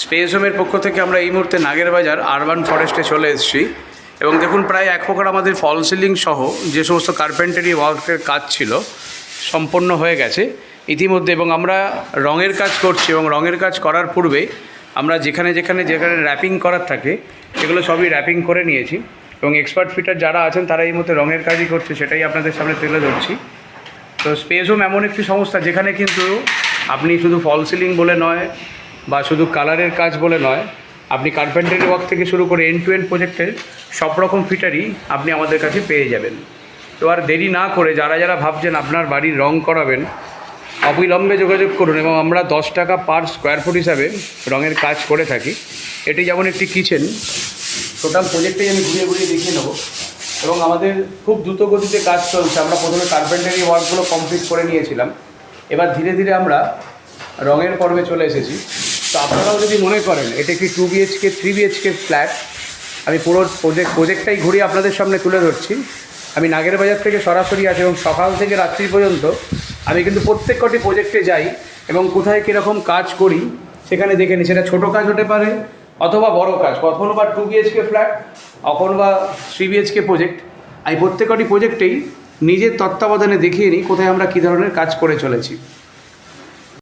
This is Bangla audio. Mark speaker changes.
Speaker 1: স্পেস হোমের পক্ষ থেকে আমরা এই মুহূর্তে নাগেরবাজার আরবান ফরেস্টে চলে এসেছি এবং দেখুন প্রায় এক প্রকার আমাদের ফল সিলিং সহ যে সমস্ত কার্পেন্টারি ওয়ার্কের কাজ ছিল সম্পন্ন হয়ে গেছে ইতিমধ্যে। এবং আমরা রঙের কাজ করছি এবং রঙের কাজ করার পূর্বে আমরা যেখানে যেখানে যেখানে র্যাপিং করার থাকে সেগুলো সবই র্যাপিং করে নিয়েছি এবং এক্সপার্ট ফিটার যারা আছেন তারা এই মধ্যে রঙের কাজই করছে, সেটাই আপনাদের সামনে তুলে ধরছি। তো স্পেস হোম এমন একটি সংস্থা যেখানে কিন্তু আপনি শুধু ফল সিলিং বলে নয় বা শুধু কালারের কাজ বলে নয়, আপনি কার্পেন্টারি ওয়ার্ক থেকে শুরু করে এন্ড টু এন্ড প্রজেক্টের সব রকম ফিটারই আপনি আমাদের কাছে পেয়ে যাবেন। তো আর দেরি না করে যারা যারা ভাবছেন আপনার বাড়ির রং করাবেন অবিলম্বে যোগাযোগ করুন এবং আমরা 10 টাকা পার স্কোয়ার ফুট হিসাবে রঙের কাজ করে থাকি। এটি যেমন একটি কিচেন, টোটাল প্রজেক্টেই আমি ঘুরিয়ে ঘুরিয়ে দেখিয়ে নেবো এবং আমাদের খুব দ্রুত গতিতে কাজ চলছে। আমরা প্রথমে কার্পেন্টারি ওয়ার্কগুলো কমপ্লিট করে নিয়েছিলাম, এবার ধীরে ধীরে আমরা রঙের পর্বে চলে এসেছি। তো আপনারাও যদি মনে করেন এটা একটি 2 BHK 3 BHK ফ্ল্যাট, আমি পুরো প্রজেক্টটাই ঘুরিয়ে আপনাদের সামনে তুলে ধরছি। আমি নাগেরবাজার থেকে সরাসরি আছি এবং সকাল থেকে রাত্রি পর্যন্ত আমি কিন্তু প্রত্যেক কটি প্রজেক্টে যাই এবং কোথায় কীরকম কাজ করি সেখানে দেখে নিই। সেটা ছোটো কাজ হতে পারে অথবা বড় কাজ, কখনো বা 2 BHK ফ্ল্যাট, কখনো বা 3 BHK প্রজেক্ট। আমি প্রত্যেক কটি প্রজেক্টেই নিজের তত্ত্বাবধানে দেখিয়ে নিই কোথায় আমরা কী ধরনের কাজ করে চলেছি।